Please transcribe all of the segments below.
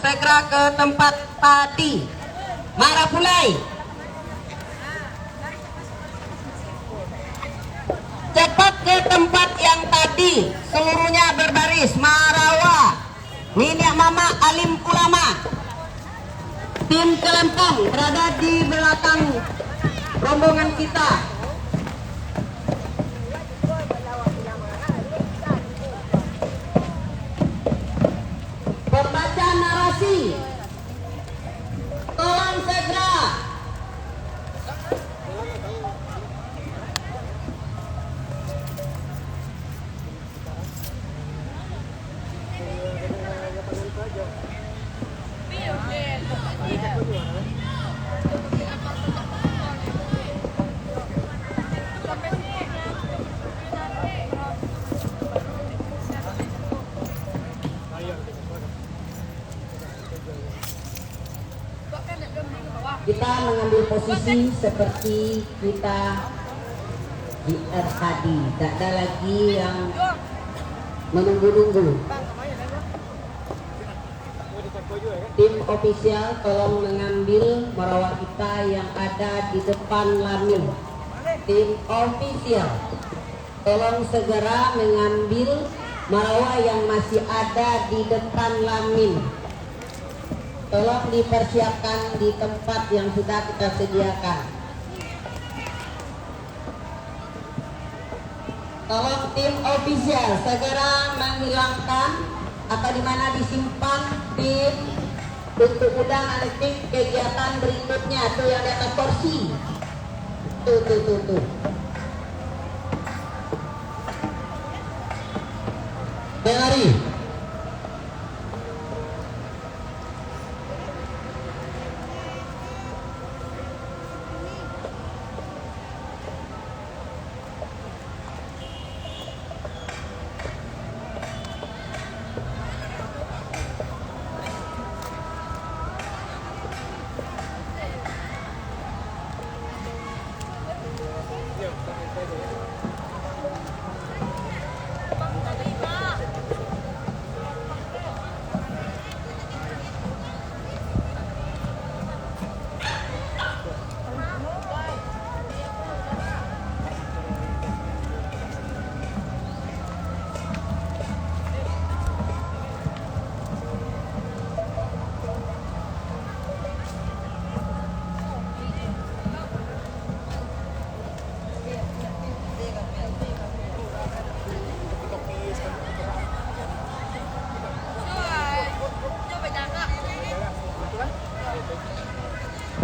segera ke tempat tadi. Marapulai. Cepat ke tempat yang tadi. Seluruhnya berbaris. Marawa, Minyak Mama, Alim Ulama. Tim Kelempong berada di belakang rombongan kita. Pembaca narasi, tolong segera. Kita mengambil posisi seperti kita di tadi, tidak ada lagi yang menunggu-nunggu. Tim ofisial tolong mengambil marawak kita yang ada di depan Lamin. Tim ofisial tolong segera mengambil marawak yang masih ada di depan Lamin. Tolong dipersiapkan di tempat yang sudah kita sediakan. Tolong tim ofisial segera menghilangkan atau di mana disimpan tim untuk udang elektrik kegiatan berikutnya. Tuh yang di atas kursi. Tuh. Denari.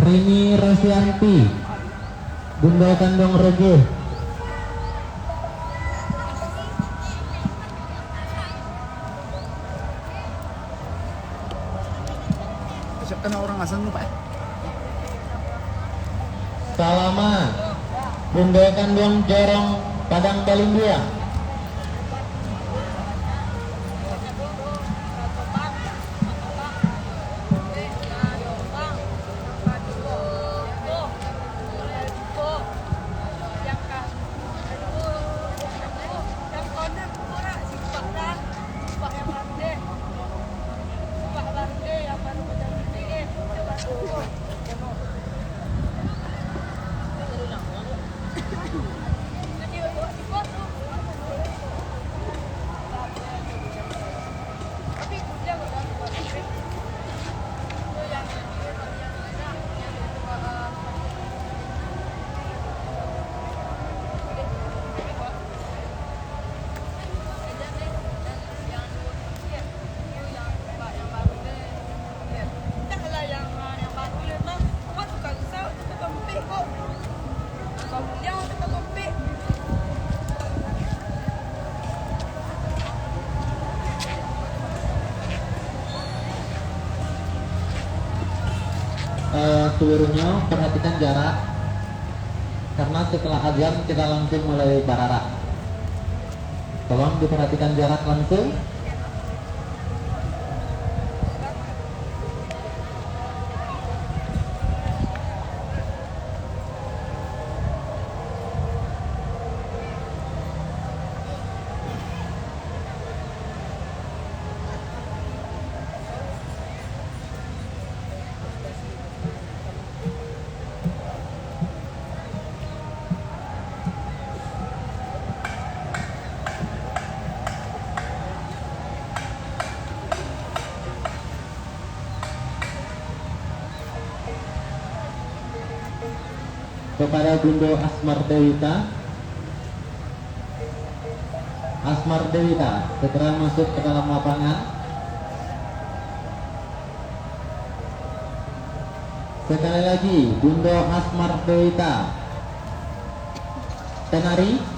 Rini Rosyanti, Bunda Kandong Rege. Siapkan orang asal lu Pak. Salama, Bunda Kandong Jorong Padang Balindia. Seluruhnya perhatikan jarak karena setelah azan kita langsung mulai bararak. Tolong diperhatikan jarak langsung. kepada Bundo Asmar Dewita. Asmar Dewita segera masuk ke dalam lapangan. Sekali lagi Bundo Asmar Dewita. Tenari.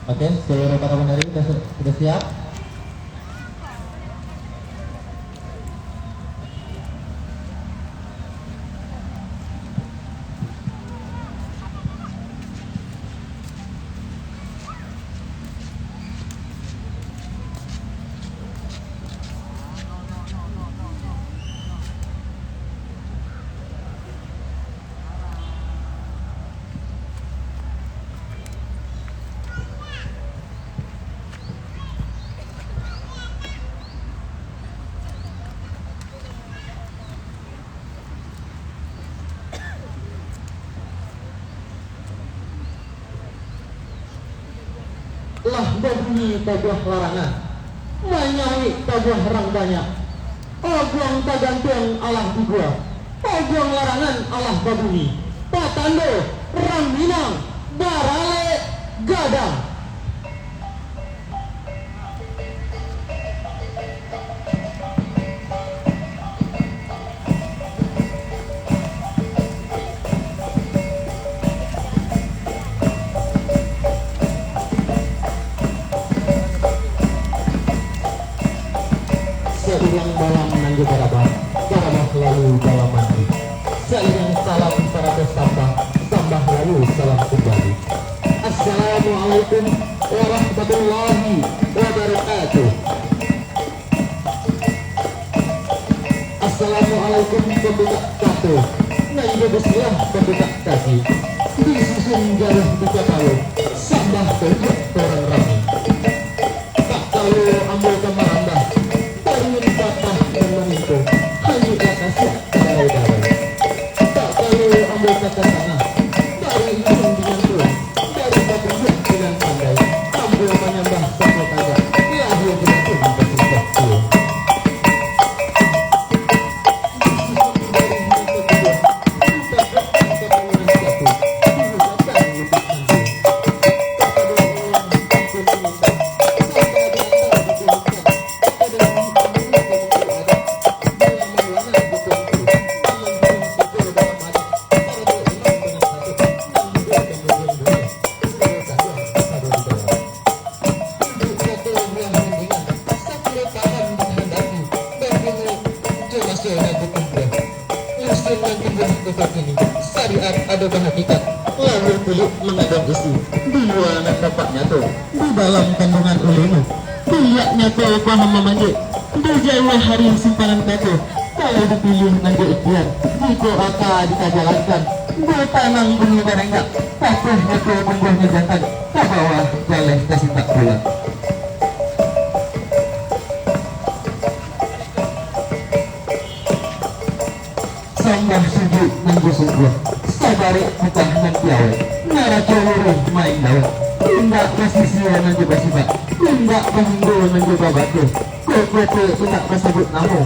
Oke, seluruh para penari sudah siap. Lah berbunyi tabuh larangan, menyawi tabuh rang banyak, oguang tagantung alah di gua, oguang larangan alah babuni, patando rang minang, barale gadang. Seiring malam nanju barabah, barabah lalu dalam mandi. Seiring salam seratus sambah, sambah lalu salam kembali. Assalamualaikum warahmatullahi wabarakatuh. Assalamualaikum pembuka tato, nanju bismillah pembuka kaki. Disusun jalan buka talu, sambah terjep orang rami. Tak tahu ambil kemarambah, ingin patah dan memikul, hanya kasih darai-darai. Tak perlu ambil kata tanah, dari ingin dengan tulang, dari bapak dengan pandai, ambil menyembah sama tanda, lahir beracun bersumpah tua. Syariat ada hakikat. lalu Philip mengadang isi dua anak bapaknya tuh di dalam kandungan ulinu. Pihaknya tuh paham memanggil di Jawa hari simpanan katu. Kalau dipilih nanti ikhtiar jika akan dikajalankan bertanang bunyi barengak papahnya tuh pembuahnya jantan ke bawah jaleh kasih tak pulang. Sambah suju menggusung buah sabari mutah nan piawai nara colore main daun tindak masih sia nan coba sibak tindak penginggo nan coba batu kokote tindak pasabut namu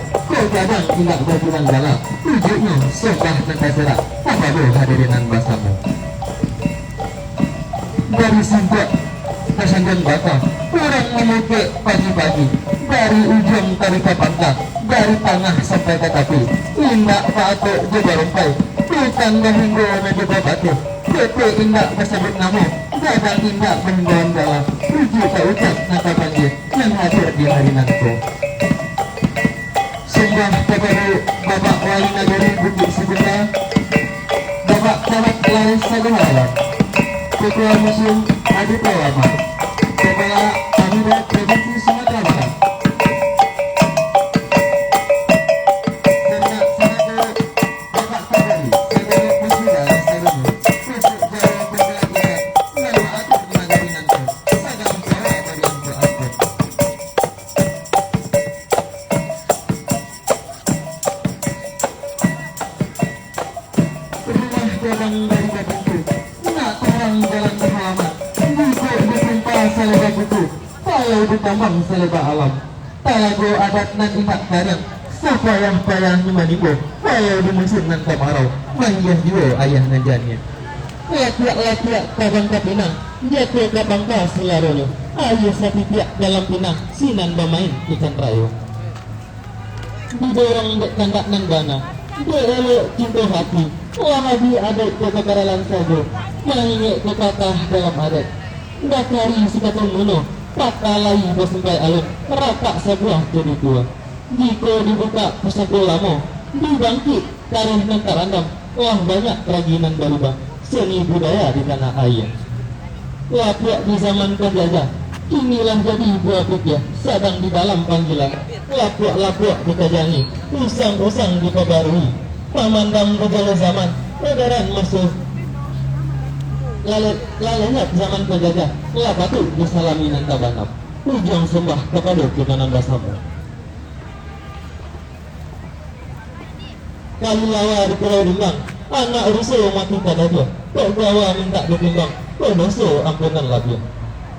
kadang tindak babunan dalam tujuhnya sembah nan kaserak apa boleh hadirinan basamu dari simpok kesandang bata orang memuke pagi-pagi dari ujung tarik pangkang dari tengah sampai ke kaki indak patok juga rumpai bukan menginggo na juga batu kote indak tersebut namu kadang indak menginggoan dalam tujuh ke ucap nata panggil yang hadir di hari nanti sembah kepada Bapak Wali Nagari Bukit Segera Bapak Camat Lain Saguhala Ketua Museum Adi Pawama Kepala Pemda Provinsi Sumatera Barat Serta Senator Bapak Kabari Sebagai Musida Serunu Pusat Jawa Pembelajaran Nama Atur Nagari Nanti Sadang Jawa Bagian Berasur rumah jalan dari bagiku nak terang jalan ke halaman buku disumpah seleba buku kalau ditambang seleba alam talago adat nan ingat barang sepayah-payah nyemanibo kalau dimusuh nan kemarau manggih jiwa ayah nan jania latiak-latiak kabang kapinang jatuh kabang ka selaronya ayah sapitiak dalam pinang sinan bermain ikan rayo didorong dek kandak nan dana berelok cinta hati wahabi adat kekeralan saja mengingik kekatah dalam adat dakari sikatun muno pakalai bersempai alun merapak sebuah jadi tua jika dibuka pusaka lama dibangkit karih nan tarandam wah banyak kerajinan berubah seni budaya di tanah air lapiak di zaman penjajah inilah jadi buah pikir sedang di dalam panggilan lapiak-lapiak dikajangi usang-usang diperbarui pemandang berjalan zaman peredaran masuk lalat zaman penjajah lapatu disalami nan tabanap ujung sembah kepada kinanan basamu kali lawa di Pulau Dimbang anak rusuh mati pada dia pegawai minta ditimbang pedoso ampunan lagi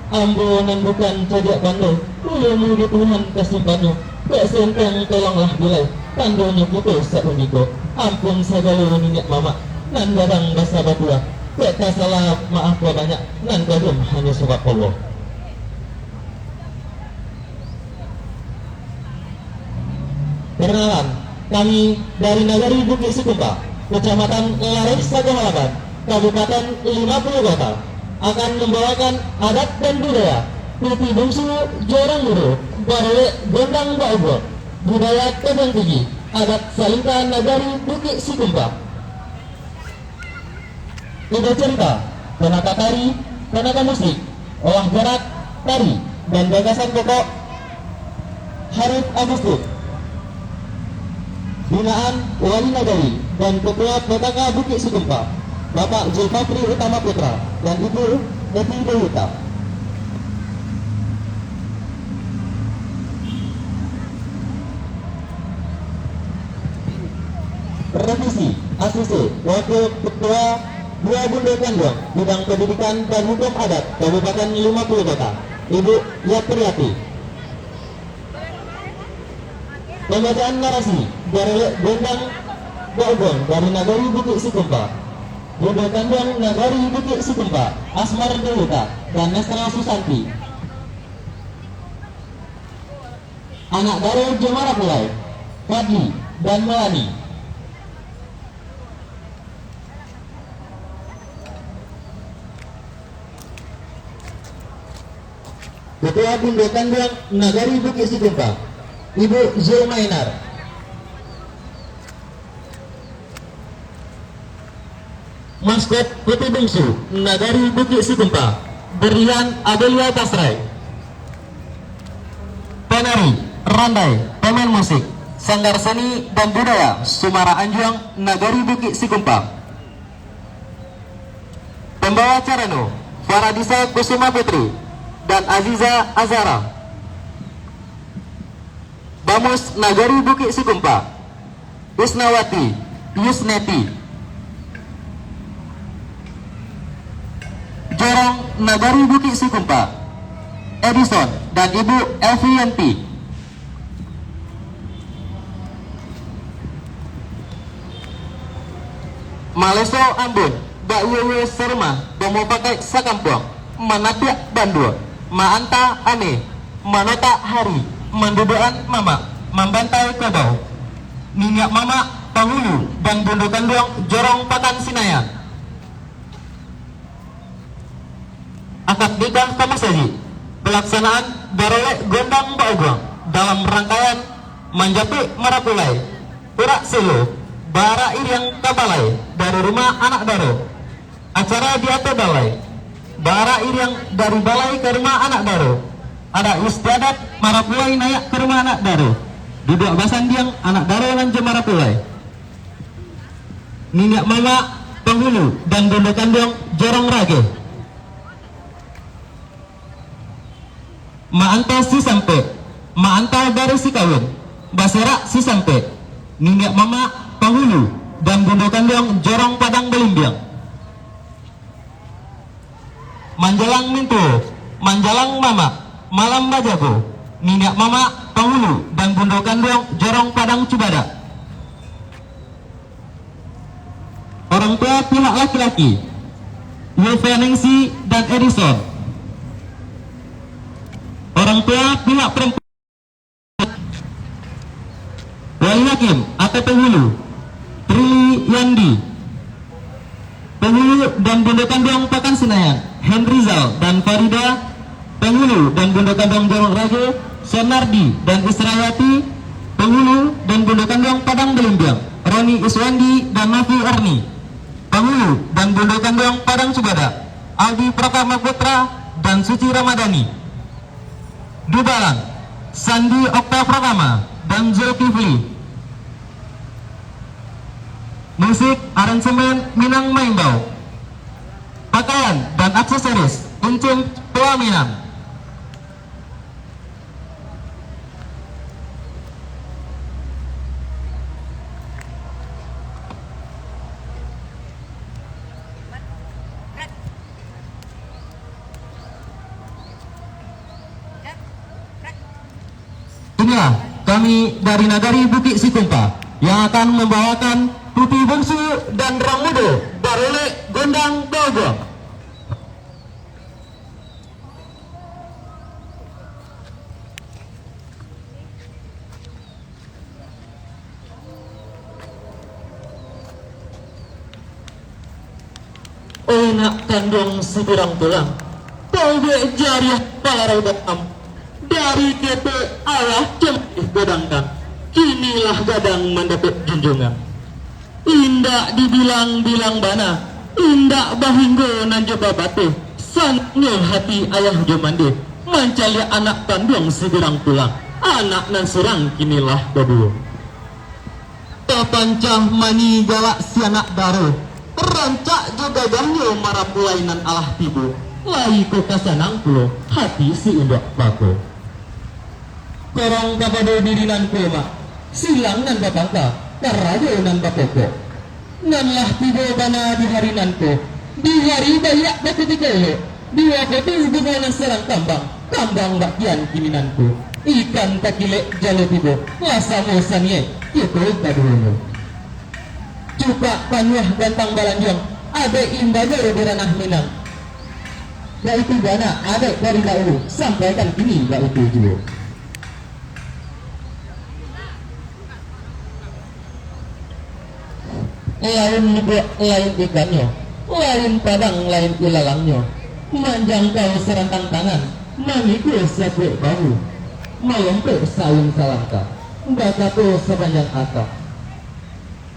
ampunan bukan cajak pandai ulemu di Tuhan kesimpannya tak senteng tolonglah bilai tandonya putus seuniko ampun segala minyak mama nan barang basa batua tak salah maaf banyak nan kadum hanya sebab Allah perkenalan kami dari Nagari Bukit Sekumpa Kecamatan Laris Saguhalapan Kabupaten 50 Kota akan membawakan adat dan budaya Piti Bungsu Jorang Guru Barele Gondang Baugo budaya Tebang Tinggi adat Salingka Nagari Bukit Sekumpa ide cerita tenaga tari tenaga musik olah gerak tari dan gagasan pokok Harif Agustus binaan Wali Nagari dan Ketua PKK Bukit Sekumpa Bapak Zulfafri Utama Putra dan Ibu Deti Dehuta. Revisi ACC Wakil Ketua Dua Bunda Kandung Bidang Pendidikan dan Hukum Adat Kabupaten 50 Kota Ibu Yapriyati. Pembacaan narasi dari Gondang Baugong dari Nagari Bukit Sekumpa Bunda Kandung Nagari Bukit Sekumpa Asmar Dehuta dan Nestra Susanti. Anak dari Jemara Pulai Fadli dan Melani. Ketua Bunda Kandung Nagari Bukit Sekumpa Ibu Zulmainar. maskot putih bungsu Nagari Bukit Sikumpa, Berlian Adelia Tasrai. Penari, Randai, pemain musik, Sanggar Seni dan Budaya Sumara Anjuang Nagari Bukit Sikumpa. Pembawa Carano, Faradisa Kusuma Putri dan Aziza Azara. Bamus Nagari Bukit Sikumpa, Usnawati, Yusneti. Jorong Nagari Bukit Sikumpa, Edison dan Ibu Elvianti. Maleso Ambon, Mbak Yewe Serma, Bomo Pakai Sakampuang, Manapiak Bandua, Maanta Ane, Manota Hari, Mandudaan Mama, Mambantai Kodau, Minyak Mama, Pangulu, dan Bundukan Duang, Jorong Patan Sinayan. Akad nikah Kamasaji, pelaksanaan Barole Gondang Baugong dalam rangkaian Manjapi Marapulai, Urak Selo, Bara Iriang Kabalai dari rumah anak Daro. Acara di Ato Balai, Bara Iriang dari Balai ke rumah anak Daro. Ada istiadat Marapulai naik ke rumah anak Daro. Duduk basan diang anak Daro lanjut Marapulai. Minyak Mama, Penghulu dan Bundukan Duang Jorong Rage. Maanta si sampai, Maanta baru si kawin, Basera si sampai, Minyak Mama, Penghulu dan Bundukan Duang Jorong Padang Belimbiang. Manjalang Mintu, Manjalang Mama, Malam Bajago, Minyak Mama, Penghulu dan Bundukan Duang Jorong Padang Cubada. Orang tua pihak laki-laki, Yulveningsi dan Edison. Orang tua pihak perempuan, Wali Hakim atau Penghulu, Trili Yandi. Penghulu dan Bundukan Duang Pakan Senayan, Henrizal dan Farida. Penghulu dan Bundukan Duang Jorong Rage, Sonardi dan Israyati. Penghulu dan Bundukan Duang Padang Belimbiang, Roni Iswandi dan Nafi Arni. Penghulu dan Bundukan Duang Padang Cubada, Aldi Pratama Putra dan Suci Ramadhani. Dubalan, Sandi Okta Pratama dan Zulkifli. Musik aransemen Minang Maimbau. Pakaian dan aksesoris Uncum Tua Minang. Inilah kami dari Nagari Bukit Sikumpa yang akan membawakan Putih Bungsu dan Ramudo Barole Gondang Baugong. Enak kandung sebirang tulang, Tauge jariah palarau batam. Dari kete ayah cemih gadangkan, kinilah gadang mendapat junjungan. Indak dibilang-bilang bana, indak bahinggo nan coba batu. Sannya hati ayah jomande, mencari anak kandung sebirang tulang. Anak nan serang kinilah babu. Tapancah mani galak si anak Daro, rancak juga gangyo marapulai nan alah tibu. Lai ko kasanang pulo, hati si undak bako. Korong kapado dirinan koma, silang nan bapangka, karayo nan bapoko. Nan lah tibo bana di hari nanko, di hari bayak bakutikolo, di waktu bunga nan serang kambang, kambang bakian kiminanku. Ikan takilek jalo tibo, masa mosanye, itu kaduno. Cuka panyah gantang balanjong, ada imbanya di ranah Minang. Yaitu bana ada dari dahulu, sampaikan kini yaitu juga. Lain ikannya, lain padang, lain ilalangnya. Menjangkau serantang tangan, memikul sepuk bahu, melempuk saung salangka, bataku sepanjang akak.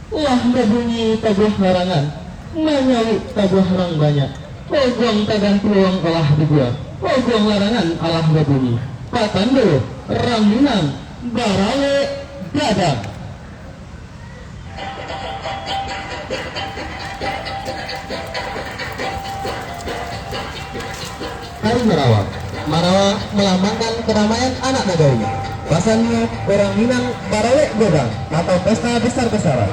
Lah berbunyi teguh larangan, menyawit tabuh rang banyak. Pogong tagan peluang olah dibuat. Pogong larangan alah babuni. Patando rang minang barale gadang. Hari Marawa. Marawa melambangkan keramaian anak nagari. Pasalnya orang Minang barale godang atau pesta besar-besaran.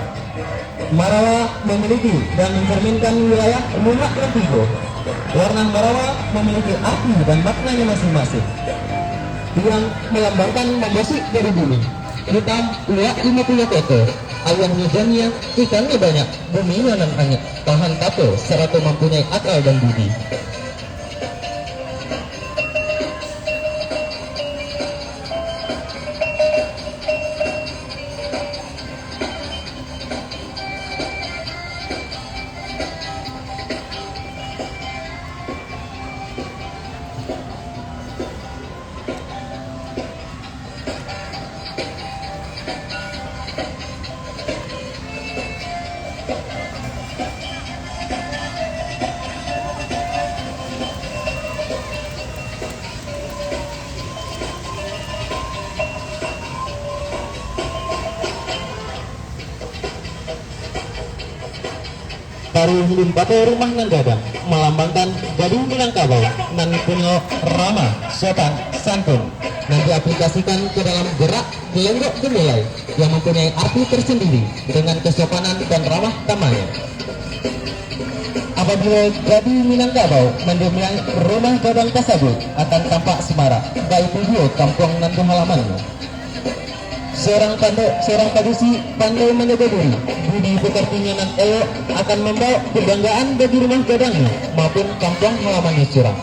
Marawa memiliki dan mencerminkan wilayah lunak dan tigo. Warna Marawa memiliki arti dan maknanya masing-masing. Yang melambangkan membasik dari bumi. Hitam uak 50 tete. Ayam hujannya, ikannya banyak, bumi nan hanyut, tahan tato, serta mempunyai akal dan budi. Taruh limpate rumah nan gadang melambangkan gading Minangkabau nan punya ramah, sopan, santun nan diaplikasikan ke dalam gerak gelenggok gemulai yang mempunyai arti tersendiri dengan kesopanan dan ramah tamanya. Apabila gading Minangkabau mendominasi rumah gadang tersebut akan tampak semarak, baik video kampung nan halamannya. Seorang padusi pandai menjaga diri, budi pekertinya nan elok akan membawa kebanggaan bagi rumah gadangnya maupun kampung halamannya curang.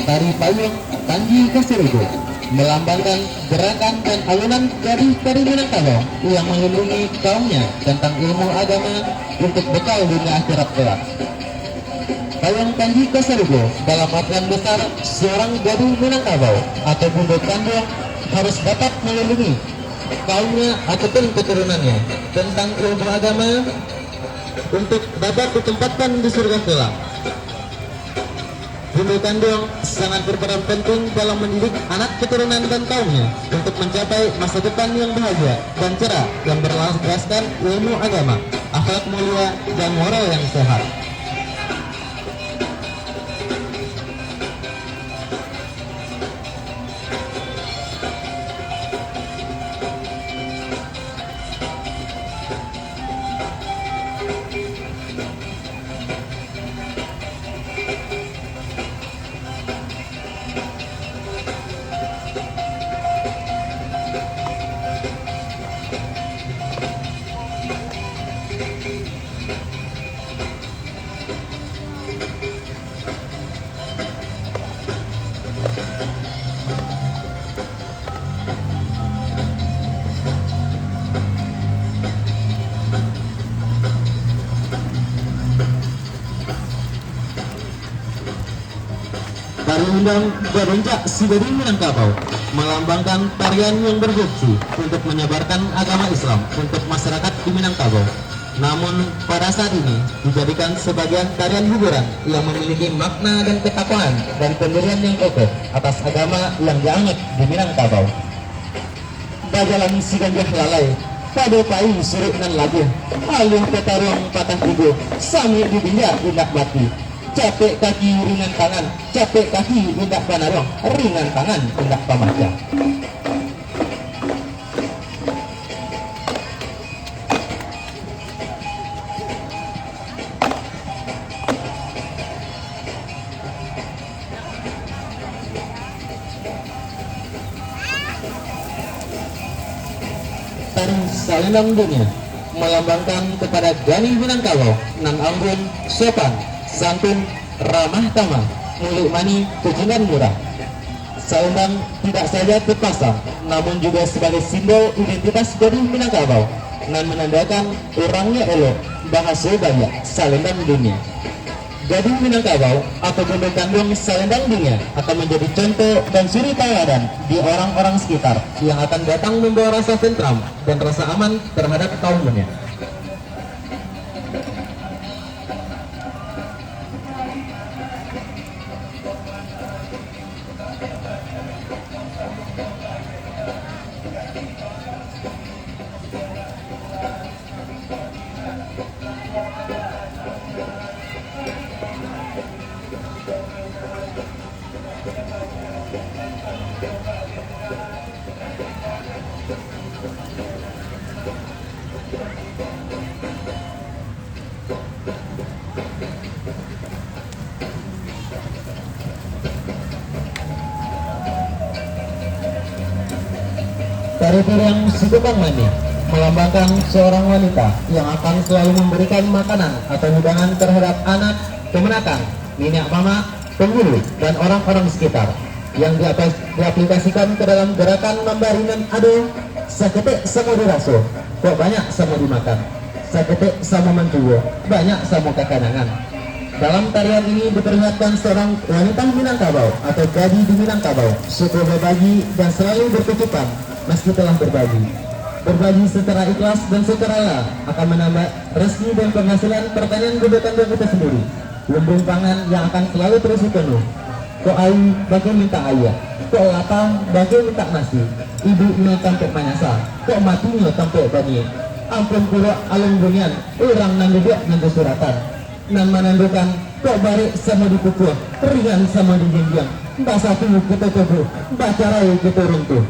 Tari payung Tanji Kaseribu melambangkan gerakan dan alunan dari tari Minangkabau yang melindungi kaumnya tentang ilmu agama untuk bekal dunia akhirat kelak. Payung Tanji Kaseribu dalam artian besar seorang gading Minangkabau atau bunduk kandung harus dapat melindungi kaumnya ataupun keturunannya tentang ilmu agama untuk dapat ditempatkan di surga kelak. Bunda kandung sangat berperan penting dalam mendidik anak keturunan dan kaumnya untuk mencapai masa depan yang bahagia dan cerah yang berlandaskan ilmu agama, akhlak mulia, dan moral yang sehat. Tari undang beruncak si gading Minangkabau melambangkan tarian yang berfungsi untuk menyebarkan agama Islam untuk masyarakat di Minangkabau. Namun pada saat ini dijadikan sebagian tarian hiburan yang memiliki makna dan ketakwaan dan pendirian yang kokoh atas agama yang dianut di Minangkabau. Bajalan si ganjah lalai pada paing surut nan labuh alung petarung patah tigo sami dibinjar indak bati. Capek kaki ringan tangan, capek kaki indak panarong, ringan tangan indak pamaja. Tari Salendang Dunia melambangkan kepada Gani Minangkabau nan anggun, sopan, santun, ramah tamah, mulut mani, tujuan murah. Selendang tidak saja terpasang, namun juga sebagai simbol identitas Gading Minangkabau dan menandakan orangnya elok, bahasa banyak, selendang dunia. Gading Minangkabau atau Gunung Kandung selendang dunia akan menjadi contoh dan suri tauladan di orang-orang sekitar yang akan datang membawa rasa tentram dan rasa aman terhadap kaumnya. Tari-tarian Sikupang Mani melambangkan seorang wanita yang akan selalu memberikan makanan atau hidangan terhadap anak, kemenakan, nenek mama, penghulu, dan orang-orang sekitar yang diaplikasikan ke dalam gerakan membarinan ado saketek sama diraso, kok banyak sama dimakan, saketek sama mentuwo, banyak sama kekanangan. Dalam tarian ini diperlihatkan seorang wanita Minangkabau atau gadis di Minangkabau suka berbagi dan selalu bertutupan meski telah berbagi. Berbagi secara ikhlas dan sukarela akan menambah rezeki dan penghasilan pertanian gubatan kita sendiri. Lumbung pangan yang akan selalu terisi penuh. Kok ayu bagi minta ayah, kok lapang bagi minta nasi. Ibu ini tampuk manyasa, kok matinya tampuk bani. Ampun kulo alung bunian, orang nandubiak nandu suratan. Nan menandukan kok balik sama dipukul, ringan sama dijinjang. Mbak satu kita tubuh, mbak carai kita runtuh.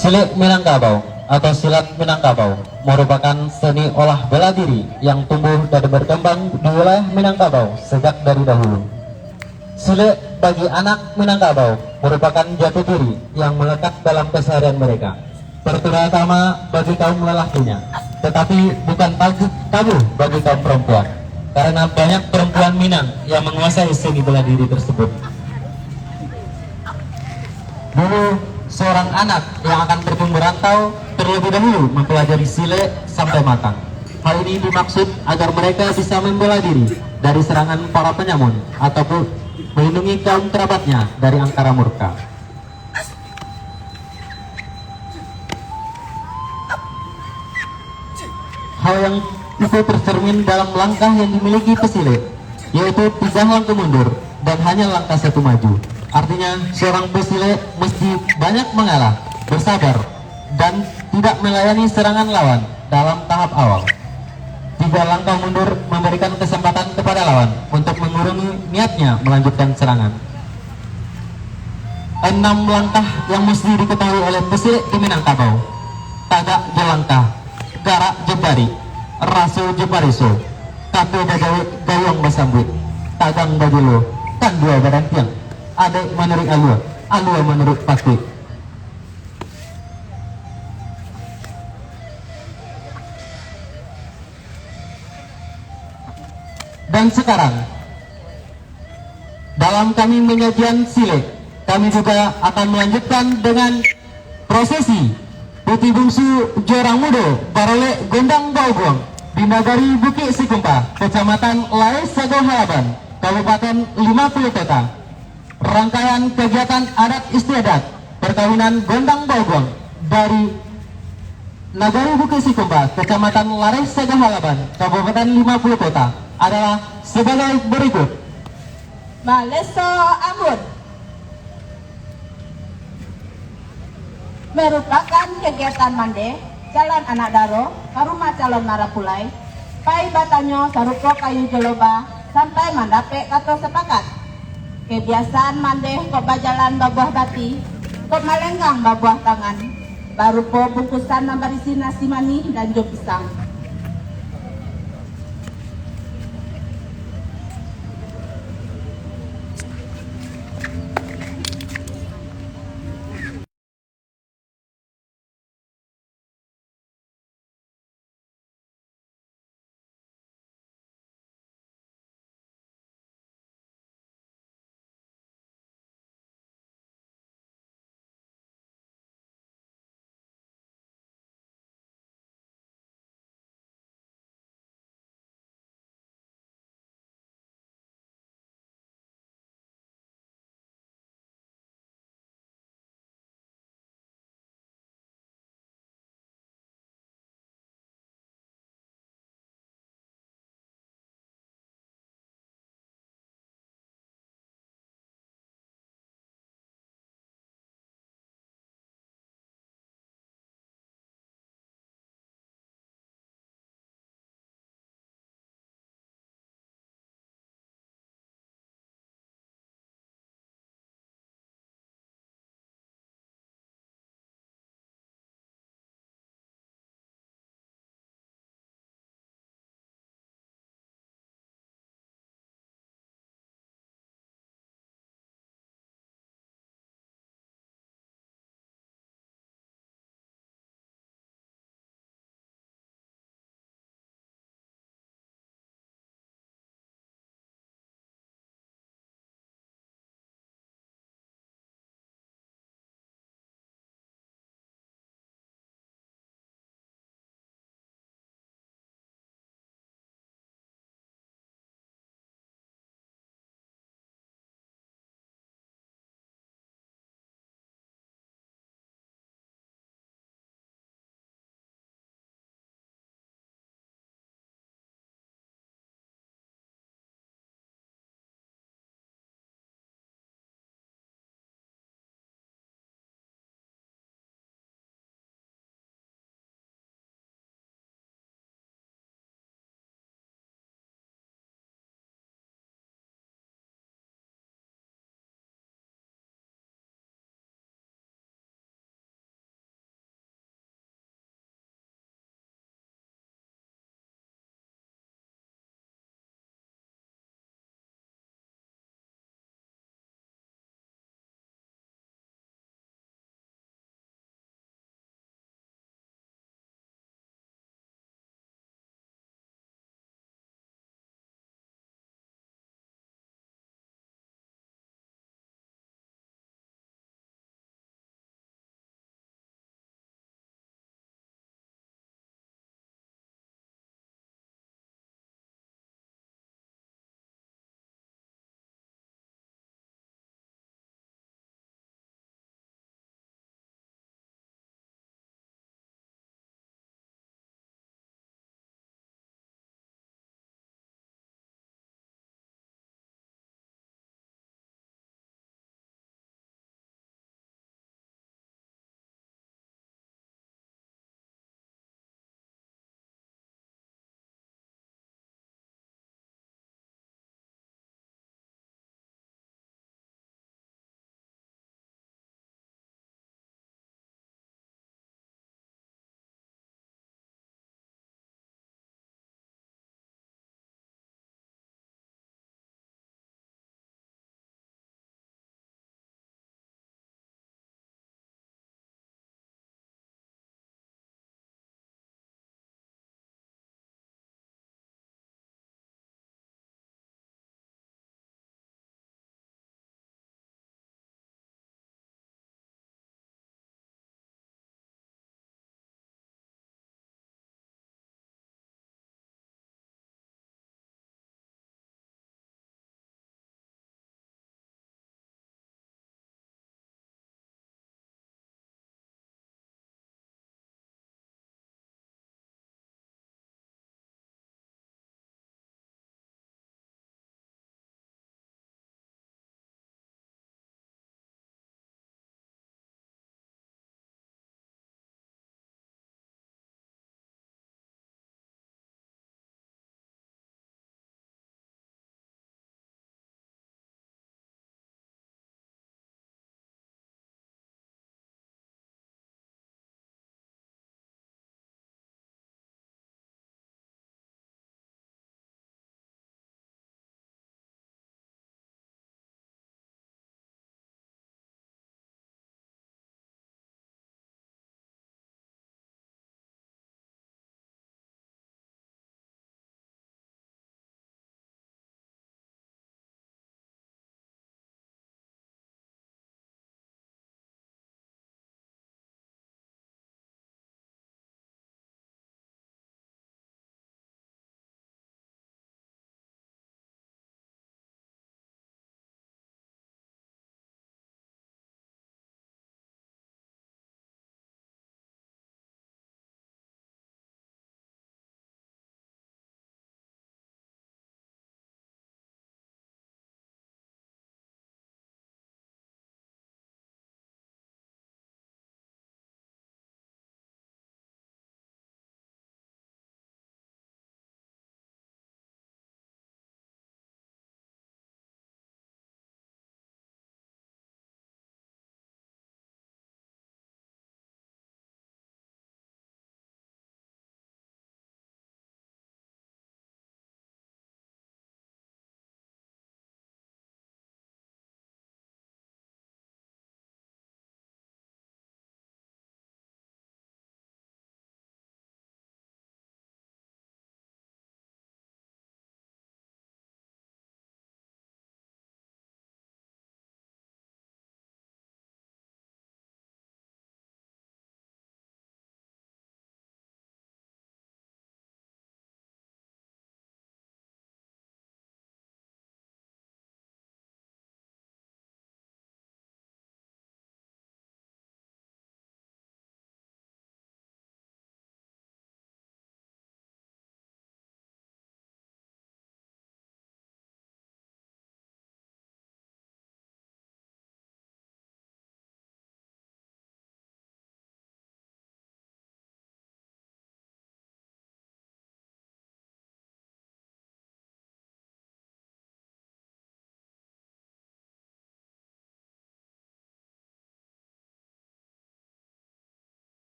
Silat Minangkabau atau silat Minangkabau merupakan seni olah bela diri yang tumbuh dan berkembang di wilayah Minangkabau sejak dari dahulu. Silat bagi anak Minangkabau merupakan jati diri yang melekat dalam keseharian mereka, terutama bagi kaum lelakinya, tetapi bukan tabu bagi kaum perempuan, karena banyak perempuan Minang yang menguasai seni bela diri tersebut. Dulu seorang anak yang akan pergi merantau terlebih dahulu mempelajari silat sampai matang. Hal ini dimaksud agar mereka bisa membela diri dari serangan para penyamun ataupun melindungi kaum kerabatnya dari angkara murka. Hal yang itu tercermin dalam langkah yang dimiliki pesilat, yaitu 3 langkah mundur dan hanya langkah 1 maju. Artinya seorang pesilat mesti banyak mengalah, bersabar, dan tidak melayani serangan lawan dalam tahap awal. 3 langkah mundur memberikan kesempatan kepada lawan untuk mengurangi niatnya melanjutkan serangan. 6 langkah yang mesti diketahui oleh pesilik di Minangkabau: tagak jelangkah, garak jebari, raso jebariso, kato bagawi gayong basambut, tagang bajulo, kan 2 badan tiang, adek menurut alua, alua menurut pakui. Dan sekarang, dalam kami menyajian silet, kami juga akan melanjutkan dengan prosesi Putih Bungsu Jorang Mudo Barole Gondang Bauguang di Nagari Bukit Sikumpa, Kecamatan Lae Sago Halaban, Kabupaten 50 Kota. Rangkaian kegiatan adat istiadat perkawinan Gondang Bauguang dari Nagari Bukit Sikumpa, Kecamatan Lae Sago Halaban, Kabupaten 50 Kota adalah sebagai berikut. Maleso Ambon merupakan kegiatan mande Jalan Anak Daro Karuma Calon Narapulai Pai Batanyo Sarupo Kayu Joloba sampai Mandape Kato Sepakat. Kebiasaan mande kok bajalan babuah bati kok malenggang babuah tangan baru po bungkusan nambarisi nasi mani dan jo pisang.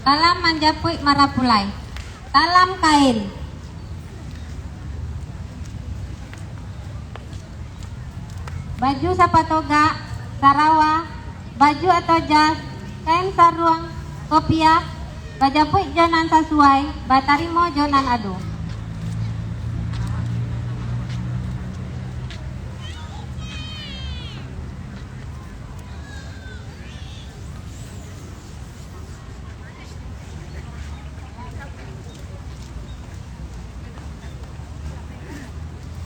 Talam manjapui marapulai. Talam kain. Baju sapatoga, sarawa, baju atau jas, kain sarung, kopiah, bajapui jonan sesuai, batarimo jonan ado.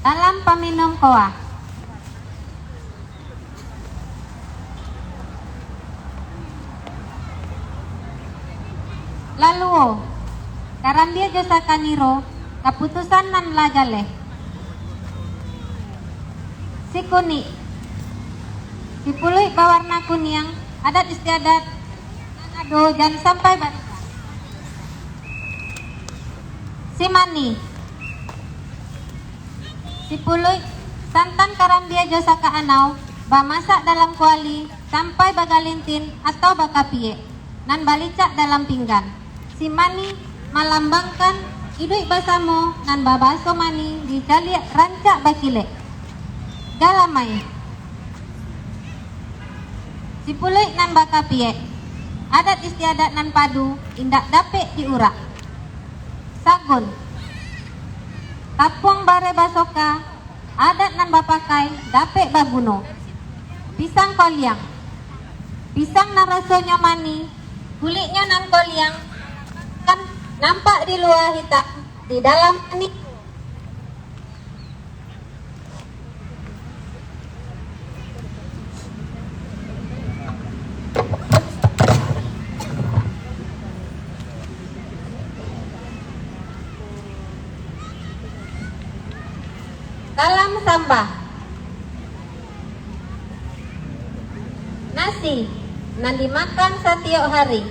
Dalam paminum koa. Lalu, karandia josa kaniro, kaputusan nan lajale. Si kuni, si puluh bawarna kuniang, adat istiadat, ado jangan sampai barisan. Si mani, si puluh santan karandia josa ka anau, bamasak dalam kuali sampai bagalintin atau bakapie, nan balicak dalam pinggan. Si mani melambangkan idui basamu nan babaso mani di jaliak rancak bakile. Galamai. Si puluh nan bakapie, adat istiadat nan padu indak dapet diurak. Sagun. Tapuang bare basoka, adat nan bapakai dapet baguno. Pisang koliang. Pisang nan rasanya mani, kulitnya nan koliang, kan nampak di luar hitam, di dalam ini. Dalam sambah. Nasi nan dimakan setiap hari.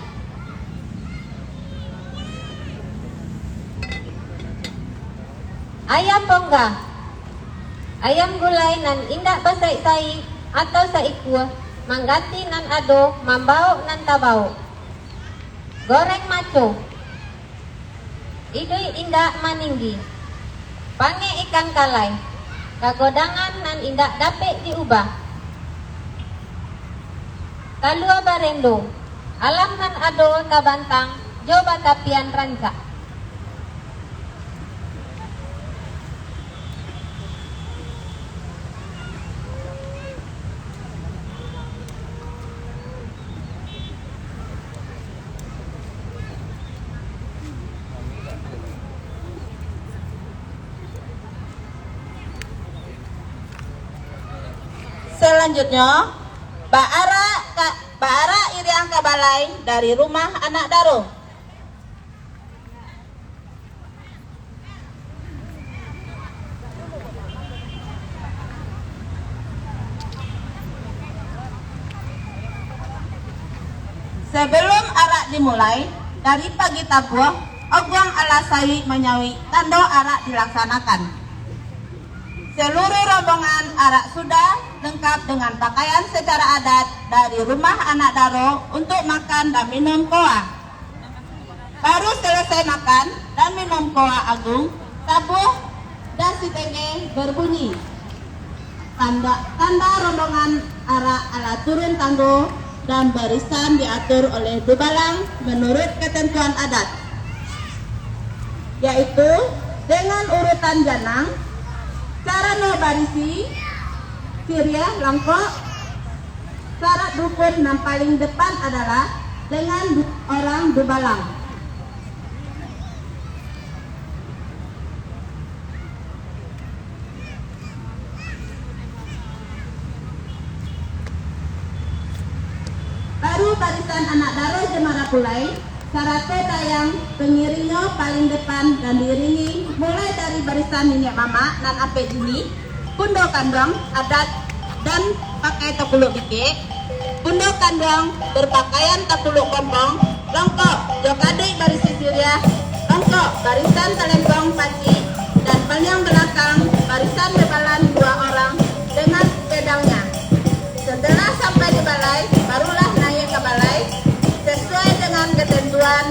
Ayam bongga. Ayam gulai nan indak basai-sai atau saikua, mangganti nan ado, mambau nan tabau. Goreng maco. Idui indak maninggi. Pange ikan kalai. Kagodangan nan indak dapet diubah. Kalua barendo. Alam nan ado kabantang, jo batapian rancak. Selanjutnya, Baara Iriang Kabalai dari rumah anak Daro. Sebelum arak dimulai, dari pagi tabuh, ogong alasai menyawi tando arak dilaksanakan. Seluruh rombongan arak sudah lengkap dengan pakaian secara adat dari rumah anak Daro untuk makan dan minum koa. Baru selesai makan dan minum koa agung, tabuh dan sitenge berbunyi. Tanda rombongan arak ala turun tanggo dan barisan diatur oleh dubalang menurut ketentuan adat, yaitu dengan urutan janang, cara no barisi, Syria langkok. Syarat dukun yang paling depan adalah dengan orang dubalang. Baru barisan anak Daro Jemara Pulai, Sarate tayang pengiringnya paling depan dan diiringi mulai dari barisan nenek mama nan ape jini, pundo kandang adat dan pakai takuluk bike, pundo kandang berpakaian takuluk kombong, longkok jokadei barisi Syria, longkok barisan talempong panci, dan paling belakang barisan bebalan 2 orang dengan pedangnya. Setelah sampai di balai, barulah naik ke balai sesuai dengan ketentuan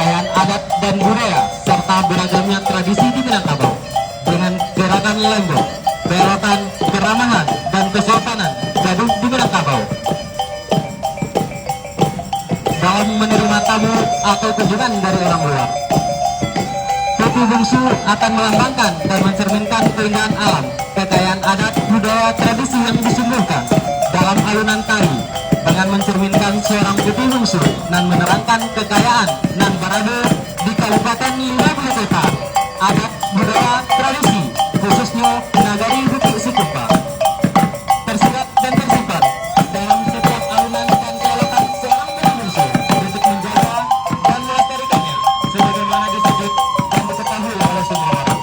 kekayaan adat dan budaya, serta beragamnya tradisi di Minangkabau dengan gerakan lembok, belokan, keramahan, dan kesopanan gaduh di Minangkabau. Dalam menerima tamu atau kunjungan dari orang luar, Putu Bungsu akan melambangkan dan mencerminkan keindahan alam, kekayaan adat, budaya, tradisi yang disungguhkan dalam alunan tari dengan mencerminkan seorang Putu Bungsu dan menerangkan kekayaan dan berada di Kabupaten Lembang Kota, adat, budaya, tradisi, khususnya nagari Bukit Sikupa, tersirat dan tersimpan dalam setiap alunan dan kelokan seorang Putu Bungsu untuk menjaga dan melestarikannya sebagaimana disebut dan diketahui oleh semua orang.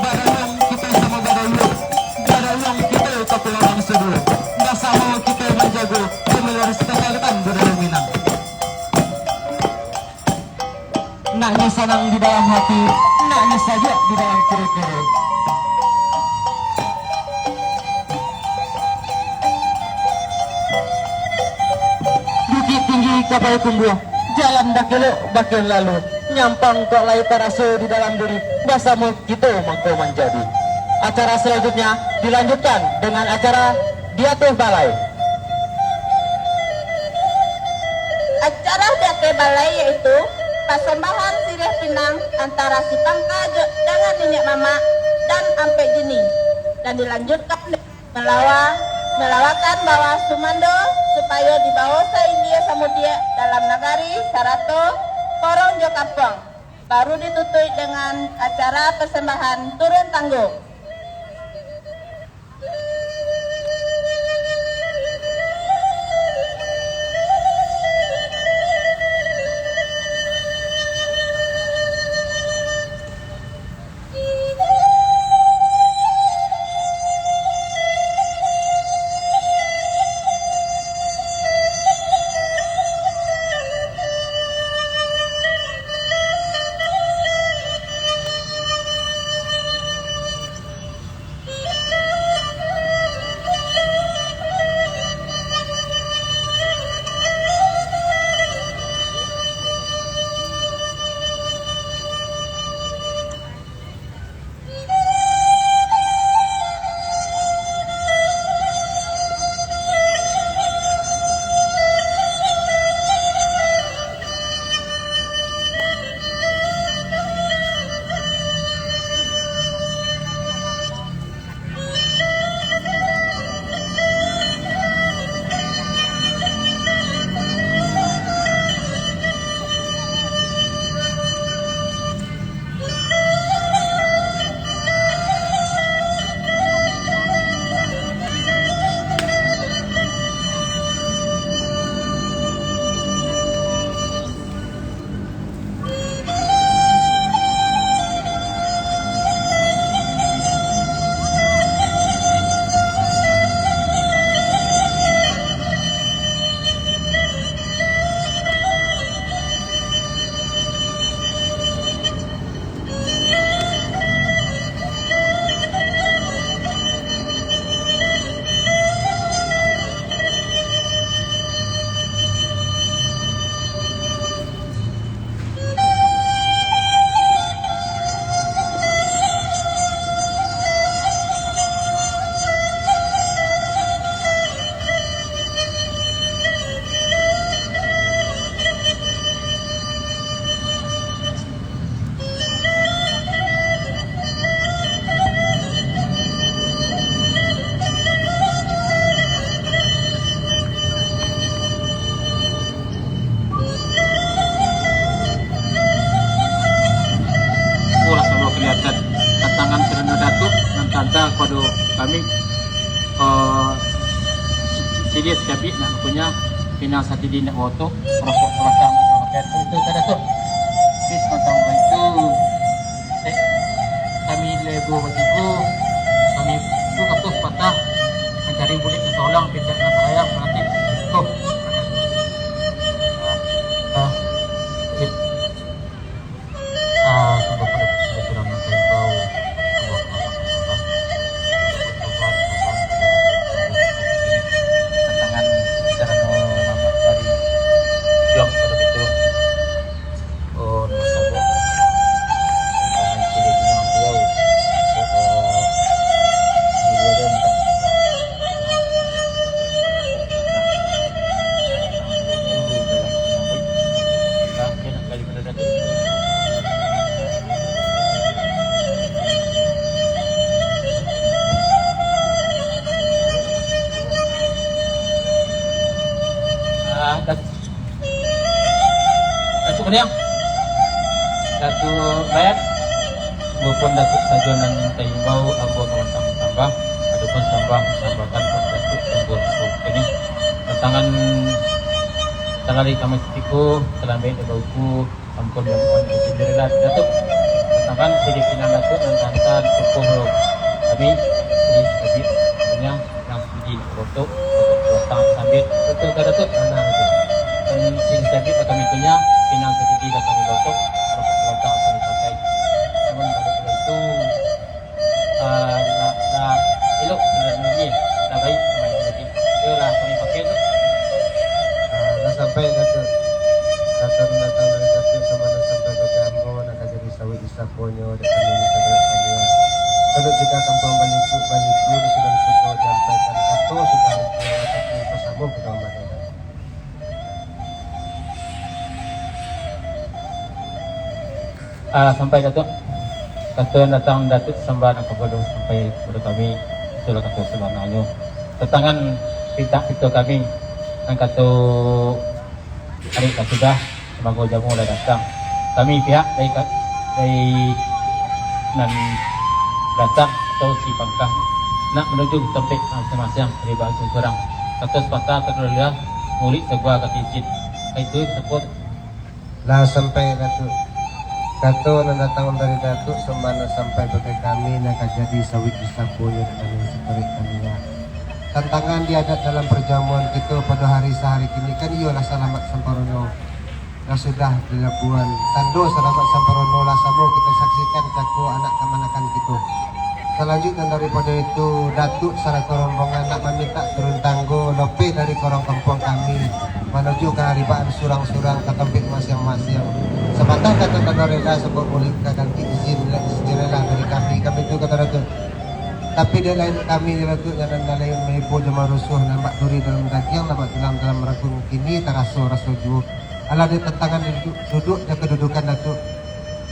Barang kita sama badayuk, barang kita kepulauan Seru, nggak sama kita menjaga dan melestarikan budaya Minang. Naknya senang di dalam hati, naknya saja di dalam kuru-kuru. Bukit tinggi kapal kumbuh, jalan bakil lalu, nyampang kok lai taraso di dalam diri, basamu gitu mangko menjadi. Acara selanjutnya dilanjutkan dengan acara Diatuh Balai. Acara Diatuh Balai yaitu persembahan sirih pinang antara si Pangka dengan nenek mama dan Ampe Jini, dan dilanjutkan dengan melawakan bawah Sumando supaya dibawa se India Samudia dalam nagari Sarato Korong Jokampong, baru ditutup dengan acara persembahan turun tanggung. tanta kepada kami sedia setiap nak punya pinang satu di nak foto rokok macam itu kada tu bis macam itu kami lebo begitu kami itu katus patah mencari bulik tolong pindah nak saya nanti tu sudah pada sudah mengenai bau ya. Datu bayat maupun Datuk Sajonan Taimbau Ambo Kawantang Tambah adapun sambahkan Datuk Tembur ini tantangan tangali kami tiku telah baik bauku ampun yang itu dirilah Datuk tantangan sidikinan Datuk dan tantan tukuh kami di punya yang di foto tang sambil betul ke Datuk anak itu dan sing sabit kami punya pinang terjadi kami foto tang kami pakai namun pada itu elok sebenarnya dah baik main lagi itulah kami pakai tu dah sampai Datuk datang dari Datuk sama dah sampai ke Ambo nak jadi sawit isaponyo dan kami minta berkata kalau jika kampung baliku sudah suka jampaikan atau sudah tapi bersambung ke dalam mereka sampai Datuk datang Datuk sembah nak kepada sampai kepada kami itulah kata sebenarnya tantangan kita itu kami yang kata hari sudah sebagai jamu dah datang kami pihak dari nan datang atau si pangkah nak menuju tempat masing-masing dari bahasa kurang kata sepatah terlalu mulik sebuah kecil itu sebut lah sampai Datuk nak datang dari Datuk sembana sampai bagi kami nak jadi sawit isaponyo dan kami seperti kami tantangan diadat dalam perjamuan kita pada hari sehari kini kan ialah selamat samparono yang sudah dilakukan tando selamat samparono lah sama kita saksikan caku anak kemanakan kita selanjutnya daripada itu Datuk salah rombongan nak meminta turun tanggo lebih dari korong kampung kami menuju ke haribaan surang-surang ke tempat masing-masing sebentar kata rela sebab boleh ganti izin rela dari kami itu kata Datuk tapi dia lain kami Datuk yang lain menipu jemaah rusuh nampak duri dalam daging nampak tulang dalam ragung kini terasa juga ala dia tantangan duduk dan kedudukan Datuk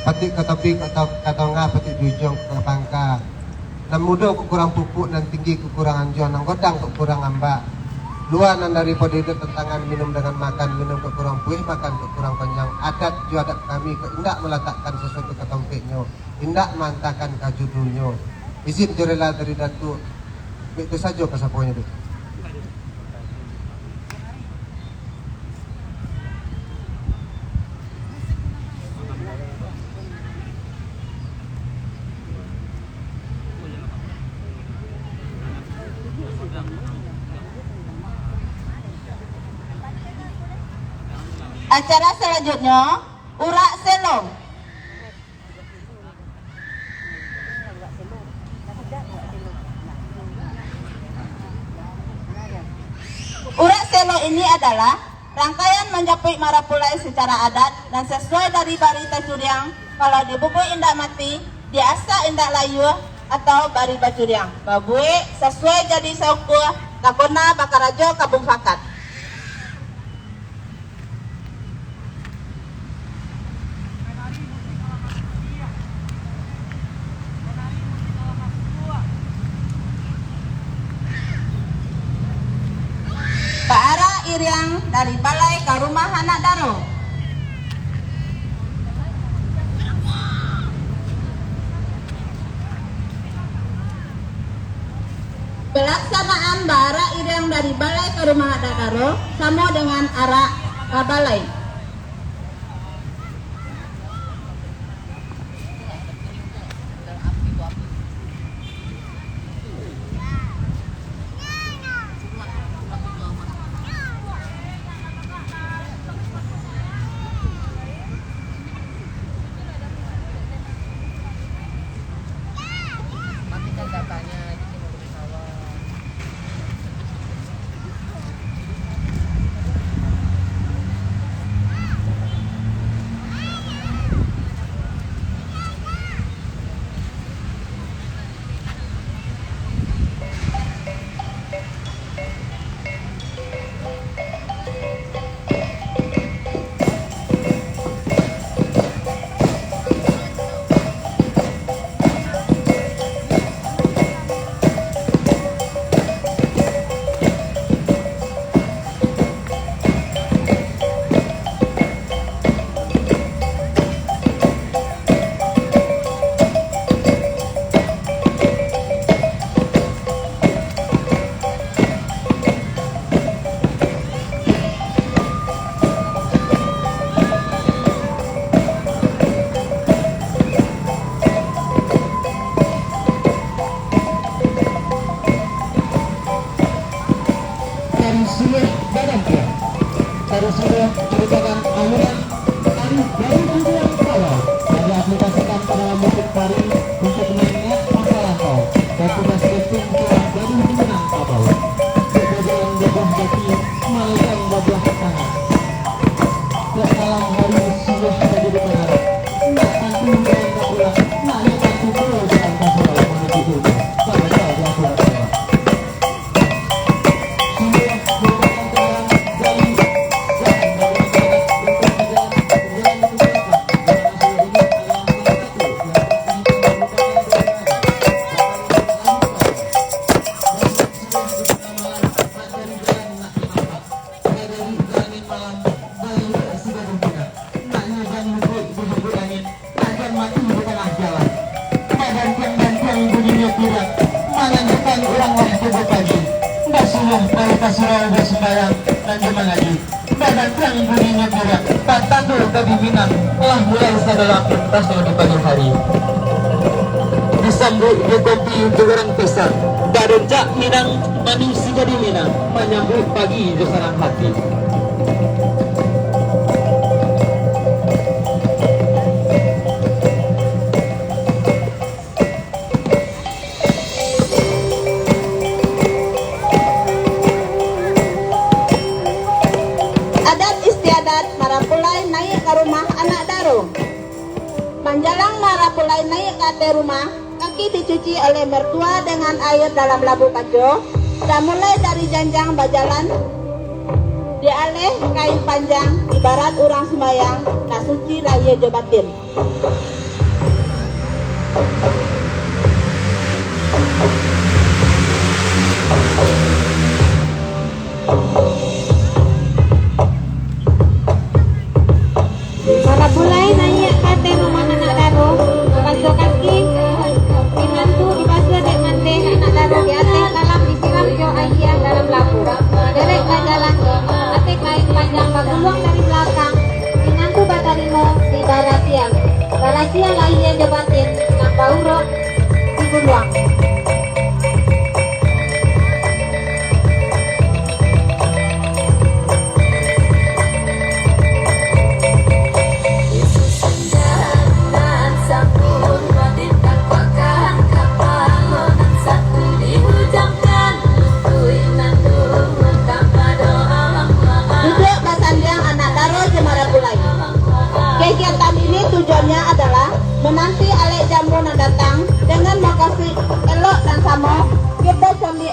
petik ke tepi ke tengah petik di ujung ke pangka dan muda kurang pupuk dan tinggi kekurangan jual dan godang kekurangan ambak luaran daripada itu tantangan minum dengan makan minum kekurang puih makan kekurang kenyang adat juga adat kami tidak meletakkan sesuatu ke tempatnya tidak mantakan ke judulnya izin jurela dari Datuk itu saja kesapuannya itu Acara selanjutnya urak selo. Urak selo ini adalah rangkaian menjapit marapulai secara adat dan sesuai dari barita curiang. Kalau dibubuk indak mati, diasa indak layu atau bari bacuriang. Babue sesuai jadi sauku takuna bakarajo kabung fakat. Ke arah Iriang dari balai ke rumah anak Daro. Pelaksanaan arah Iriang dari balai ke rumah anak Daro sama dengan arah ke balai. pagi, Mbak Sulung baru Pasurau bersembayang dan jemaah lagi. Badan yang bunyinya juga, Pak Tadu tadi Minang telah mulai saudara aktivitasnya di pagi hari. Disambut di kopi Gegarang Pesan, badan Cak Minang manis jadi Minang menyambut pagi di sarang hati. Adat istiadat Marapulai naik ke rumah anak daro. Menjelang Marapulai naik ke ate rumah, kaki dicuci oleh mertua dengan air dalam labu kaco. Dan mulai dari janjang bajalan, dialeh kain panjang, ibarat orang sembayang, nak suci raya jobatin. Marapulai naik ke ate rumah anak daro, basuh kaki, pinantu dibasuh dek mande anak daro di ate dalam disiram jo ayah dalam labu. Derek ke jalan, ate kain panjang baguluang dari belakang, pinantu batarimo di barasian. Barasian lah ia jebatin, nak baurok di guluang. Duduk Basandiang anak daro je Marapulai. Kegiatan ini tujuannya adalah menanti alek jamu yang datang dengan makasih elok dan samo kita cami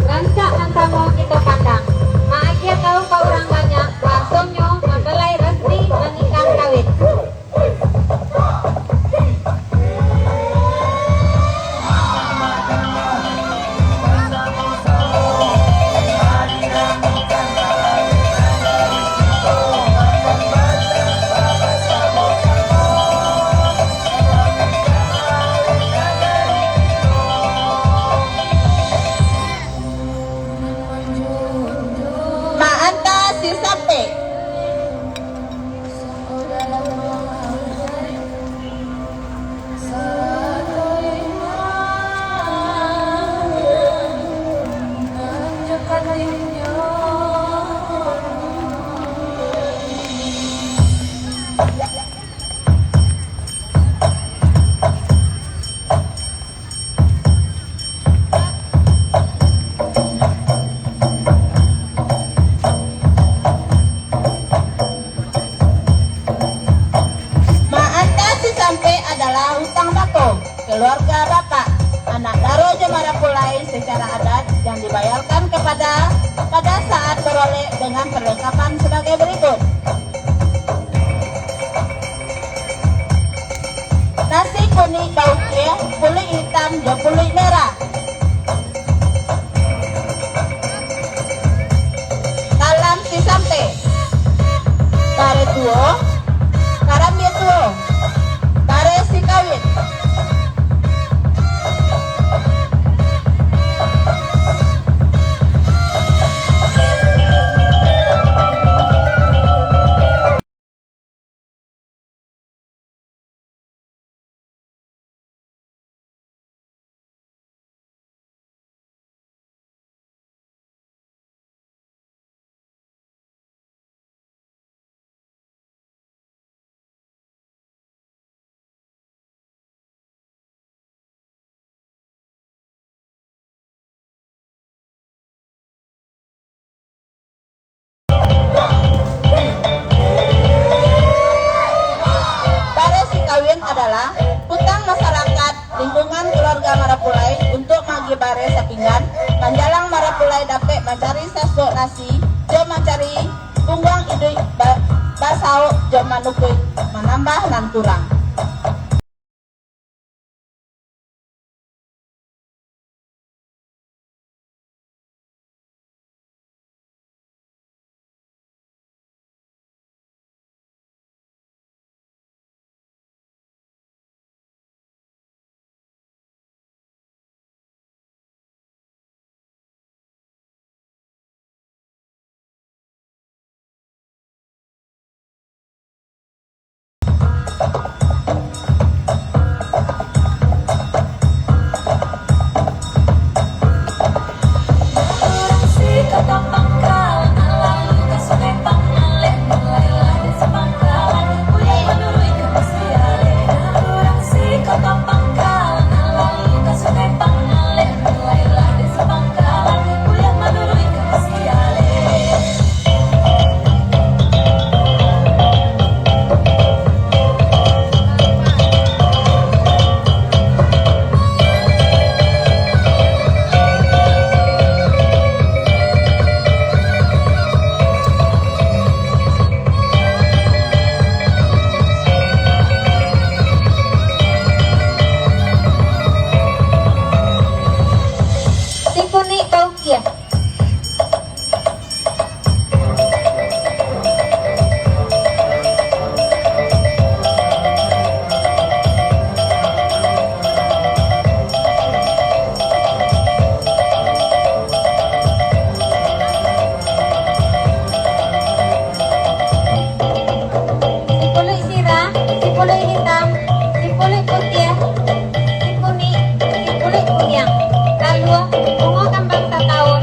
Rancak dan samo kita pandang. Maakia tahu ke orang banyak, langsungnya membelai resti menikah kawin. Maanta si sampai adalah hutang bako keluarga bapak anak daro je Marapulai secara adat yang dibayarkan pada saat beroleh dengan perlengkapan sebagai berikut. Nasi kuning bauke, puli hitam, dan puli merah. Talam si sampe, bare tuo, karamie tuo, bare si kawin. Adalah hutang masyarakat lingkungan keluarga Marapulai untuk magi bare sapingan panjalang Marapulai dapat mencari sasok nasi jo mencari tunggang idui basau jo manukui menambah nan kurang. bungo kambang setahun,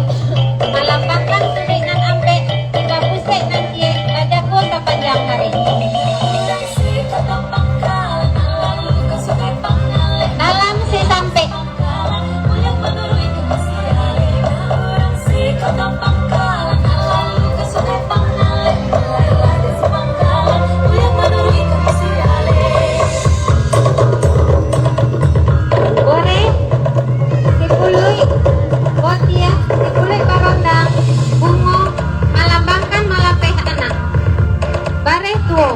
melambangkan suri nan ampe, kapusek nan kie, rajaku sepanjang hari. Dalam si sampe, Bore, Sipului, Botia, Sipului Barondang, Bungo, melambangkan malapeh anak. Bare tuo.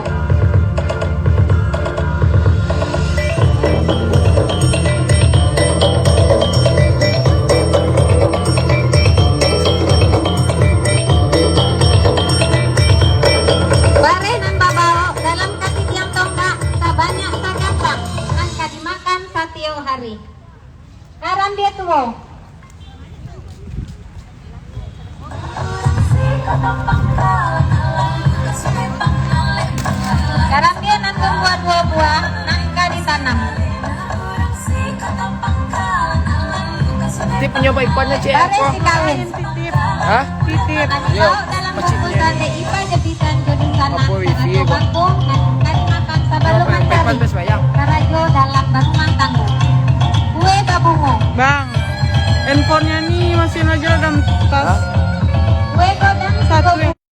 Bare nan babao dalam kaki tiang tonggak sabanyak sagapang nan kadimakan satio hari. Karam dia tuo. Karam dia nan membuat buah-buah nan ditanam. Titip nyoba ikonnya cek Bare aku. si kawin. Hah? Titip. Yo, dalam bungkusan de ipa jepisan joding sana. Apa wifi, Karena Bang? bangkung nan makan sabalungan tari. Pantes bayang. Karajo dalam barungan tangguh. Kue babungo. Bang, handphonenya nih masih aja dalam tas. Kue godang Satu.